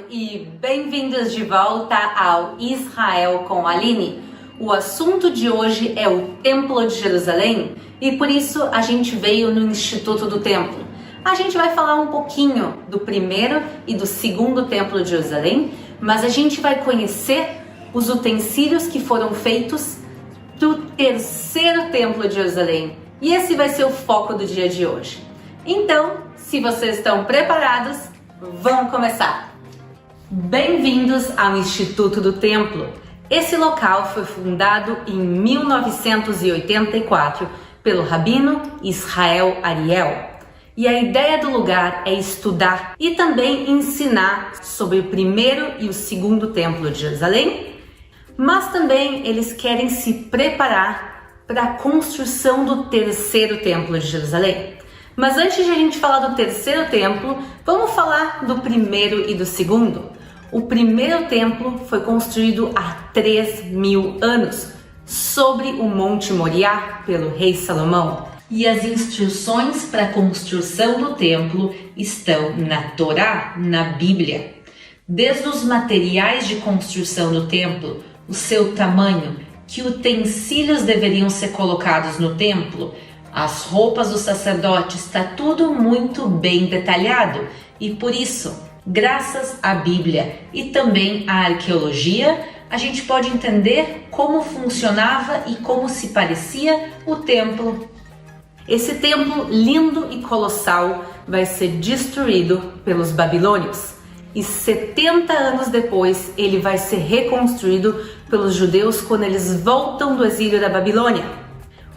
e bem-vindos de volta ao Israel com Aline. O assunto de hoje é o Templo de Jerusalém e por isso a gente veio no Instituto do Templo. A gente vai falar um pouquinho do primeiro e do segundo Templo de Jerusalém, mas a gente vai conhecer os utensílios que foram feitos do terceiro Templo de Jerusalém. E esse vai ser o foco do dia de hoje. Então, se vocês estão preparados, vamos começar! Bem-vindos ao Instituto do Templo. Esse local foi fundado em 1984 pelo rabino Israel Ariel. E a ideia do lugar é estudar e também ensinar sobre o primeiro e o segundo Templo de Jerusalém, mas também eles querem se preparar para a construção do terceiro Templo de Jerusalém. Mas antes de a gente falar do terceiro templo, vamos falar do primeiro e do segundo. O primeiro templo foi construído há 3.000 anos, sobre o Monte Moriá, pelo rei Salomão. E as instruções para a construção do templo estão na Torá, na Bíblia. Desde os materiais de construção do templo, o seu tamanho, que utensílios deveriam ser colocados no templo, as roupas dos sacerdotes, está tudo muito bem detalhado e por isso, graças à Bíblia e também à arqueologia, a gente pode entender como funcionava e como se parecia o templo. Esse templo lindo e colossal vai ser destruído pelos babilônios e 70 anos depois ele vai ser reconstruído pelos judeus quando eles voltam do exílio da Babilônia.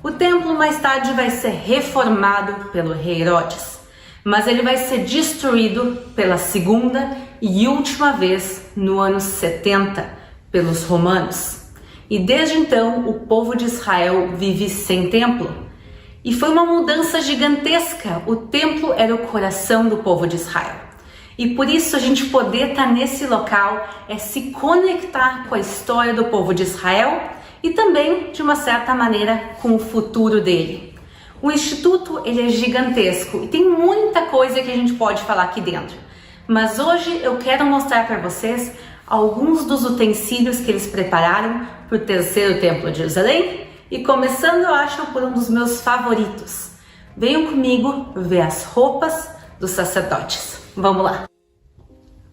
O templo mais tarde vai ser reformado pelo rei Herodes, mas ele vai ser destruído pela segunda e última vez no ano 70 pelos romanos. E desde então o povo de Israel vive sem templo. E foi uma mudança gigantesca. O templo era o coração do povo de Israel. E por isso a gente poder estar nesse local é se conectar com a história do povo de Israel e também, de uma certa maneira, com o futuro dele. O Instituto ele é gigantesco e tem muita coisa que a gente pode falar aqui dentro. Mas hoje eu quero mostrar para vocês alguns dos utensílios que eles prepararam para o terceiro Templo de Jerusalém e começando, eu acho, por um dos meus favoritos. Venham comigo ver as roupas dos sacerdotes. Vamos lá!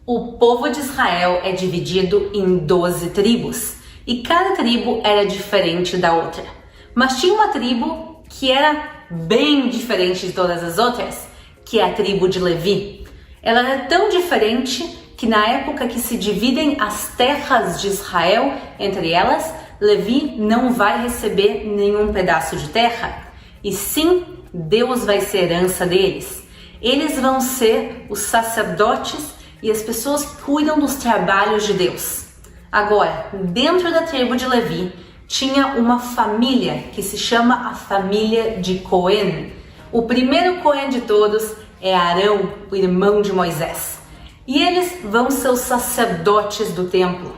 O povo de Israel é dividido em 12 tribos. E cada tribo era diferente da outra. Mas tinha uma tribo que era bem diferente de todas as outras, que é a tribo de Levi. Ela era tão diferente que na época que se dividem as terras de Israel entre elas, Levi não vai receber nenhum pedaço de terra. E sim, Deus vai ser herança deles. Eles vão ser os sacerdotes e as pessoas que cuidam dos trabalhos de Deus. Agora, dentro da tribo de Levi, tinha uma família que se chama a família de Cohen. O primeiro Cohen de todos é Arão, o irmão de Moisés. E eles vão ser os sacerdotes do templo.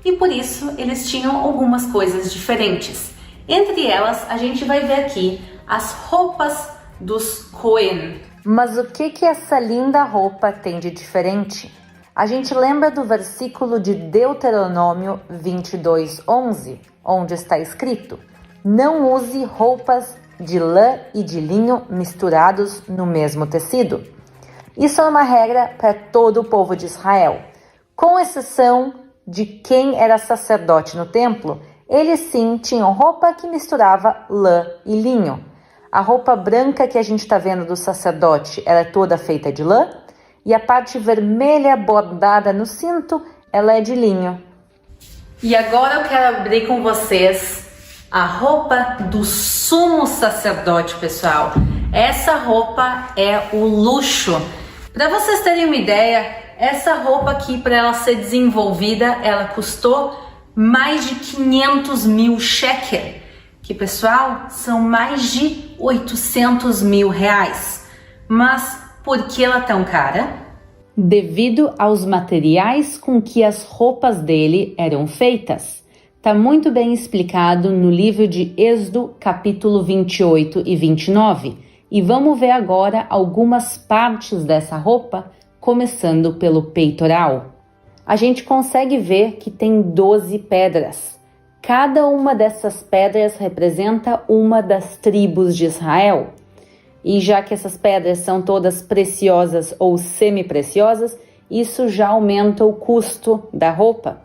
E por isso, eles tinham algumas coisas diferentes. Entre elas, a gente vai ver aqui as roupas dos Cohen. Mas o que essa linda roupa tem de diferente? A gente lembra do versículo de Deuteronômio 22:11, onde está escrito: não use roupas de lã e de linho misturados no mesmo tecido. Isso é uma regra para todo o povo de Israel. Com exceção de quem era sacerdote no templo, eles sim tinham roupa que misturava lã e linho. A roupa branca que a gente está vendo do sacerdote, ela é toda feita de lã, e a parte vermelha bordada no cinto, ela é de linho. E agora eu quero abrir com vocês a roupa do sumo sacerdote, pessoal. Essa roupa é o luxo. Para vocês terem uma ideia, essa roupa aqui, para ela ser desenvolvida, ela custou mais de 500 mil shekel, que, pessoal, são mais de 800 mil reais. Mas por que ela é tão cara? Devido aos materiais com que as roupas dele eram feitas. Está muito bem explicado no livro de Êxodo, capítulo 28 e 29. E vamos ver agora algumas partes dessa roupa, começando pelo peitoral. a gente consegue ver que tem 12 pedras. Cada uma dessas pedras representa uma das tribos de Israel. E já que essas pedras são todas preciosas ou semi-preciosas, isso já aumenta o custo da roupa.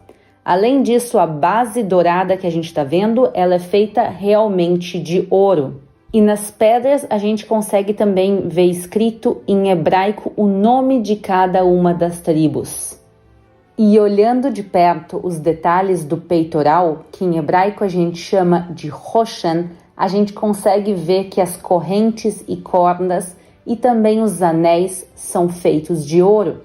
Além disso, a base dourada que a gente está vendo, ela é feita realmente de ouro. E nas pedras a gente consegue também ver escrito em hebraico o nome de cada uma das tribos. E olhando de perto os detalhes do peitoral, que em hebraico a gente chama de Roshan, a gente consegue ver que as correntes e cordas e também os anéis são feitos de ouro.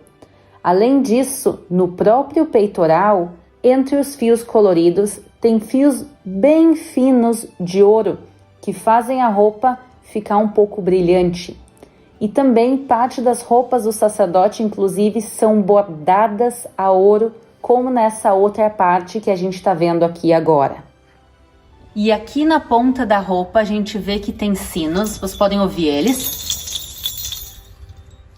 Além disso, no próprio peitoral, entre os fios coloridos, tem fios bem finos de ouro, que fazem a roupa ficar um pouco brilhante. E também parte das roupas do sacerdote, inclusive, são bordadas a ouro, como nessa outra parte que a gente está vendo aqui agora. E aqui na ponta da roupa a gente vê que tem sinos, vocês podem ouvir eles.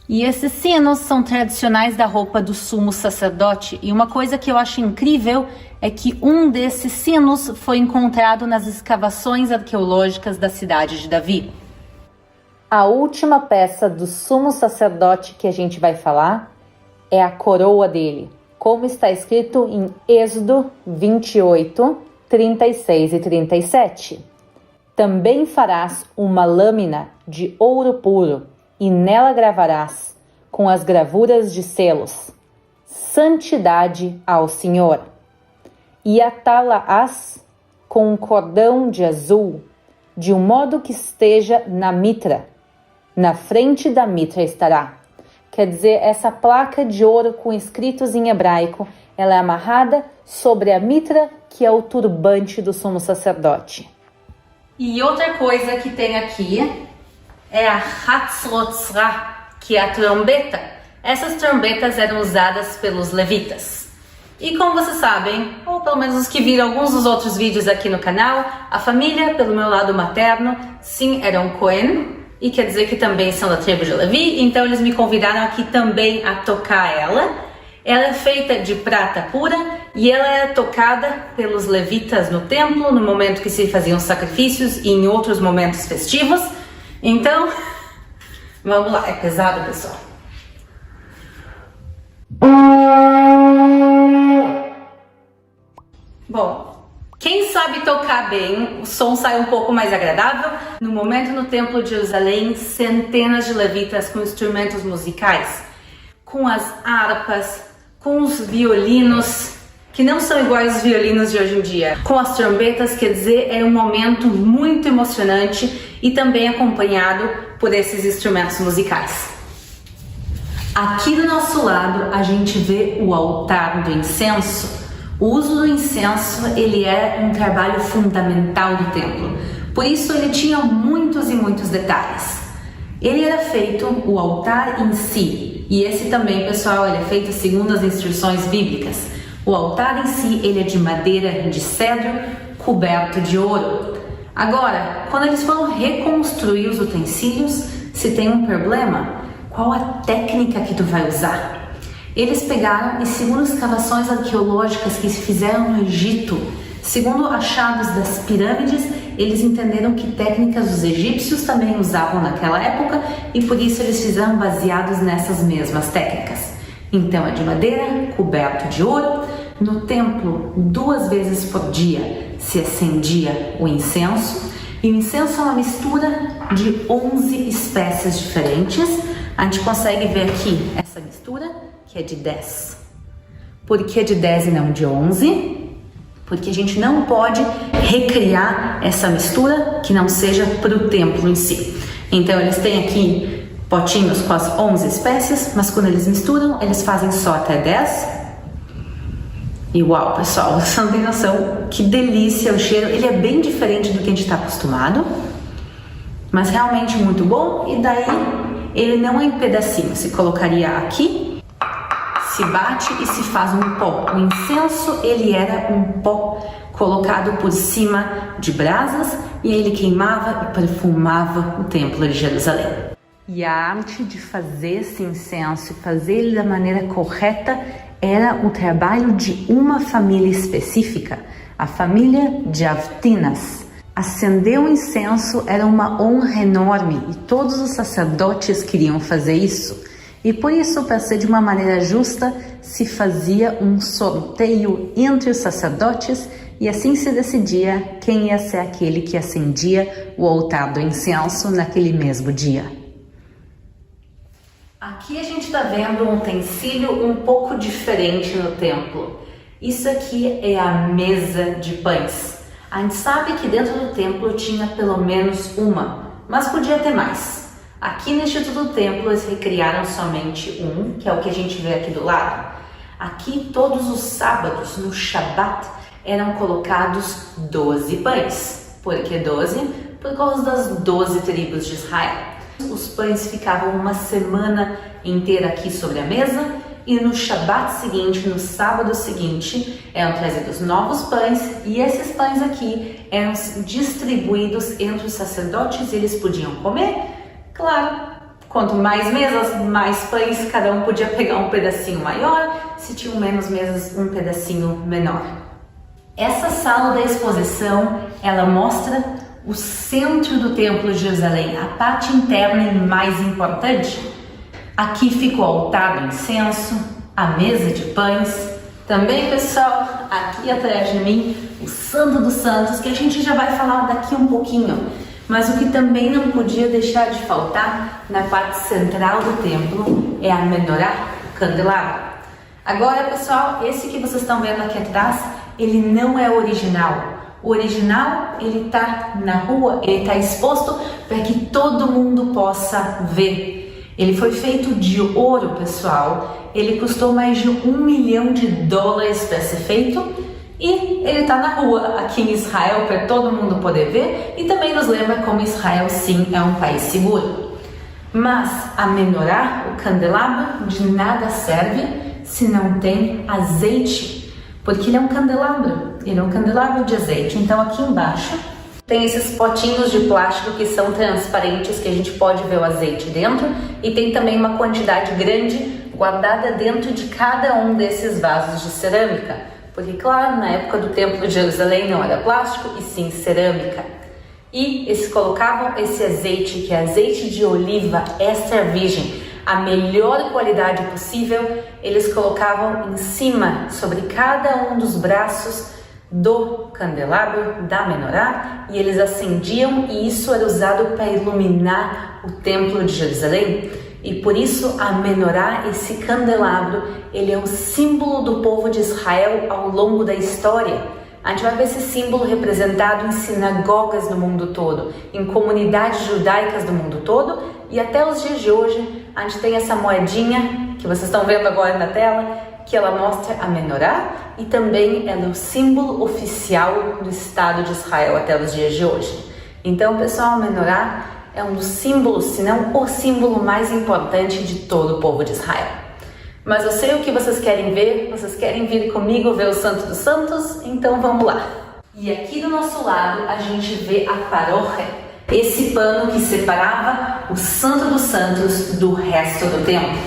E esses sinos são tradicionais da roupa do sumo sacerdote. E uma coisa que eu acho incrível é que um desses sinos foi encontrado nas escavações arqueológicas da cidade de Davi. A última peça do sumo sacerdote que a gente vai falar é a coroa dele, como está escrito em Êxodo 28, 36 e 37. Também farás uma lâmina de ouro puro, e nela gravarás, com as gravuras de selos, santidade ao Senhor. E atá-la-ás com um cordão de azul, de um modo que esteja na mitra. Na frente da mitra estará. Quer dizer, essa placa de ouro com escritos em hebraico, ela é amarrada sobre a mitra, que é o turbante do sumo sacerdote. E outra coisa que tem aqui é a Hatzrotzra, que é a trombeta. Essas trombetas eram usadas pelos levitas. E como vocês sabem, ou pelo menos os que viram alguns dos outros vídeos aqui no canal, a família, pelo meu lado materno, sim, eram Cohen, e quer dizer que também são da tribo de Levi, então eles me convidaram aqui também a tocar ela. Ela é feita de prata pura e ela é tocada pelos levitas no templo, no momento que se faziam sacrifícios e em outros momentos festivos. Então, vamos lá, é pesado, pessoal. Bom, quem sabe tocar bem, o som sai um pouco mais agradável. No momento no Templo de Jerusalém, centenas de levitas com instrumentos musicais, com as harpas, com os violinos, que não são iguais aos violinos de hoje em dia, com as trombetas, quer dizer, é um momento muito emocionante e também acompanhado por esses instrumentos musicais. Aqui do nosso lado a gente vê o altar do incenso. O uso do incenso, ele é um trabalho fundamental do templo, por isso ele tinha muitos e muitos detalhes. Ele era feito, o altar em si, e esse também, pessoal, ele é feito segundo as instruções bíblicas. O altar em si, ele é de madeira de cedro, coberto de ouro. Agora, quando eles foram reconstruir os utensílios, se tem um problema, qual a técnica que tu vai usar? Eles pegaram e, segundo escavações arqueológicas que se fizeram no Egito, segundo achados das pirâmides, eles entenderam que técnicas os egípcios também usavam naquela época e por isso eles fizeram baseados nessas mesmas técnicas. Então é de madeira, coberto de ouro. No templo, 2 vezes por dia se acendia o incenso. E o incenso é uma mistura de 11 espécies diferentes. A gente consegue ver aqui essa mistura, que é de 10. Por que de 10 e não de 11? Porque a gente não pode recriar essa mistura que não seja para o templo em si. Então eles têm aqui potinhos com as 11 espécies, mas quando eles misturam, eles fazem só até 10. E uau, pessoal, vocês não têm noção que delícia o cheiro. Ele é bem diferente do que a gente está acostumado, mas realmente muito bom. E daí ele não é em pedacinhos, se colocaria aqui, se bate e se faz um pó. O incenso, ele era um pó colocado por cima de brasas e aí ele queimava e perfumava o templo de Jerusalém. E a arte de fazer esse incenso e fazer ele da maneira correta era o trabalho de uma família específica, a família de Avtinas. Acender um incenso era uma honra enorme e todos os sacerdotes queriam fazer isso. E por isso, para ser de uma maneira justa, se fazia um sorteio entre os sacerdotes e assim se decidia quem ia ser aquele que acendia o altar do incenso naquele mesmo dia. Aqui a gente está vendo um utensílio um pouco diferente no templo. Isso aqui é a mesa de pães. A gente sabe que dentro do templo tinha pelo menos uma, mas podia ter mais. Aqui no Instituto do Templo eles recriaram somente um, que é o que a gente vê aqui do lado. Aqui todos os sábados, no Shabat, eram colocados 12 pães. Por que 12? Por causa das 12 tribos de Israel. Os pães ficavam uma semana inteira aqui sobre a mesa e no Shabat seguinte, no sábado seguinte, eram trazidos novos pães e esses pães aqui eram distribuídos entre os sacerdotes e eles podiam comer. Claro, quanto mais mesas, mais pães, cada um podia pegar um pedacinho maior, se tinham menos mesas, um pedacinho menor. Essa sala da exposição, ela mostra o centro do Templo de Jerusalém, a parte interna e mais importante. Aqui fica o altar do incenso, a mesa de pães. Também, pessoal, aqui atrás de mim, o Santo dos Santos, que a gente já vai falar daqui um pouquinho. Mas o que também não podia deixar de faltar na parte central do templo é a menorá, o candelabro. Agora, pessoal, esse que vocês estão vendo aqui atrás, ele não é original. O original, ele está na rua, ele está exposto para que todo mundo possa ver. Ele foi feito de ouro, pessoal. Ele custou mais de $1 milhão para ser feito. E ele está na rua aqui em Israel para todo mundo poder ver e também nos lembra como Israel sim é um país seguro. Mas a menorá, o candelabro, de nada serve se não tem azeite, porque ele é um candelabro de azeite. Então aqui embaixo tem esses potinhos de plástico que são transparentes que a gente pode ver o azeite dentro e tem também uma quantidade grande guardada dentro de cada um desses vasos de cerâmica. Porque, claro, na época do Templo de Jerusalém não era plástico e sim cerâmica. E eles colocavam esse azeite, que é azeite de oliva extra virgem, a melhor qualidade possível, eles colocavam em cima, sobre cada um dos braços do candelabro, da menorá, e eles acendiam e isso era usado para iluminar o Templo de Jerusalém. E por isso a menorá, esse candelabro, ele é o símbolo do povo de Israel ao longo da história. A gente vai ver esse símbolo representado em sinagogas no mundo todo, em comunidades judaicas do mundo todo e até os dias de hoje a gente tem essa moedinha que vocês estão vendo agora na tela, que ela mostra a menorá e também ela é o símbolo oficial do Estado de Israel até os dias de hoje. Então, pessoal, a menorá é um dos símbolos, se não o símbolo mais importante de todo o povo de Israel. Mas eu sei o que vocês querem ver, vocês querem vir comigo ver o Santo dos Santos? Então vamos lá. E aqui do nosso lado a gente vê a paróquia, esse pano que separava o Santo dos Santos do resto do templo.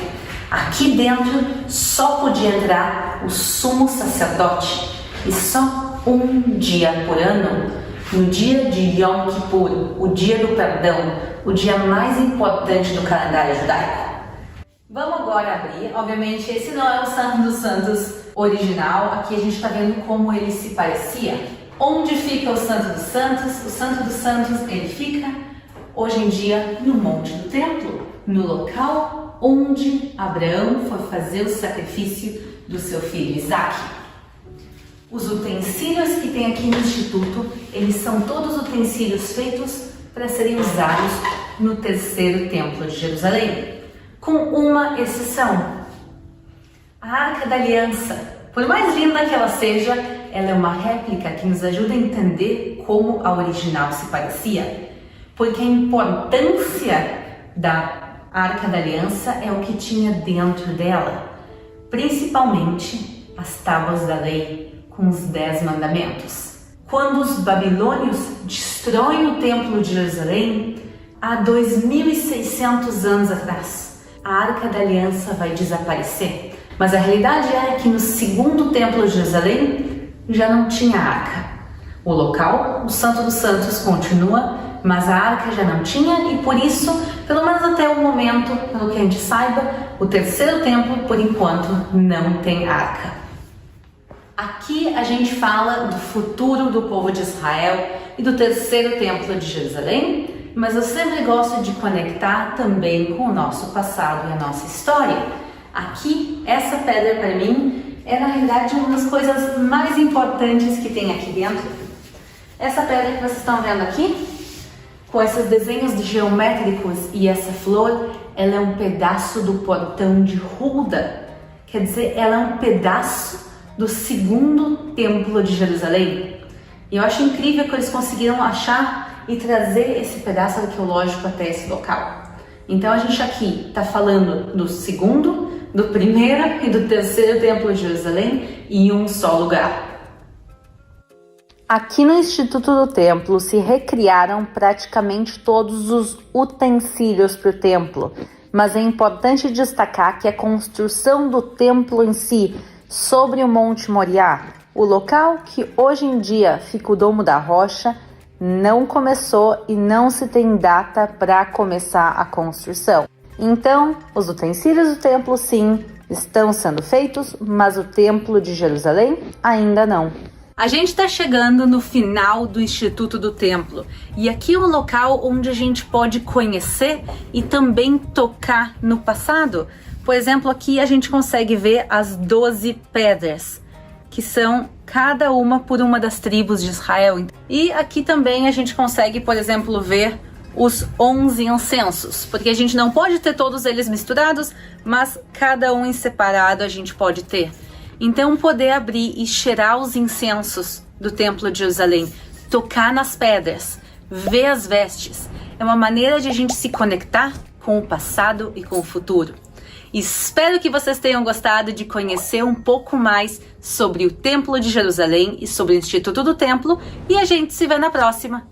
Aqui dentro só podia entrar o sumo sacerdote e só um dia por ano, no dia de Yom Kippur, o dia do perdão, o dia mais importante do calendário judaico. Vamos agora abrir. Obviamente esse não é o Santo dos Santos original, aqui a gente está vendo como ele se parecia. Onde fica o Santo dos Santos? O Santo dos Santos, ele fica hoje em dia no Monte do Templo, no local onde Abraão foi fazer o sacrifício do seu filho Isaac. Os utensílios que tem aqui no Instituto, eles são todos utensílios feitos para serem usados no terceiro templo de Jerusalém, com uma exceção. A Arca da Aliança, por mais linda que ela seja, ela é uma réplica que nos ajuda a entender como a original se parecia, porque a importância da Arca da Aliança é o que tinha dentro dela, principalmente as tábuas da lei, com os 10 mandamentos. Quando os babilônios destroem o templo de Jerusalém, há 2.600 anos atrás, a Arca da Aliança vai desaparecer. Mas a realidade é que no segundo templo de Jerusalém já não tinha arca. O local, o Santo dos Santos, continua, mas a arca já não tinha e por isso, pelo menos até o momento, pelo que a gente saiba, o terceiro templo, por enquanto, não tem arca. Aqui a gente fala do futuro do povo de Israel e do terceiro templo de Jerusalém, mas eu sempre gosto de conectar também com o nosso passado e a nossa história. Aqui, essa pedra para mim é na realidade uma das coisas mais importantes que tem aqui dentro. Essa pedra que vocês estão vendo aqui, com esses desenhos geométricos e essa flor, ela é um pedaço do portão de Hulda. Quer dizer, ela é um pedaço do segundo templo de Jerusalém. E eu acho incrível que eles conseguiram achar e trazer esse pedaço arqueológico até esse local. Então a gente aqui está falando do segundo, do primeiro e do terceiro templo de Jerusalém em um só lugar. Aqui no Instituto do Templo se recriaram praticamente todos os utensílios para o templo, mas é importante destacar que a construção do templo em si, sobre o Monte Moriá, o local que hoje em dia fica o Domo da Rocha, não começou e não se tem data para começar a construção. Então, os utensílios do templo sim estão sendo feitos, mas o templo de Jerusalém ainda não. A gente está chegando no final do Instituto do Templo e aqui é um local onde a gente pode conhecer e também tocar no passado. Por exemplo, aqui a gente consegue ver as 12 pedras, que são cada uma por uma das tribos de Israel. E aqui também a gente consegue, por exemplo, ver os 11 incensos, porque a gente não pode ter todos eles misturados, mas cada um em separado a gente pode ter. Então, poder abrir e cheirar os incensos do Templo de Jerusalém, tocar nas pedras, ver as vestes, é uma maneira de a gente se conectar com o passado e com o futuro. Espero que vocês tenham gostado de conhecer um pouco mais sobre o Templo de Jerusalém e sobre o Instituto do Templo, e a gente se vê na próxima.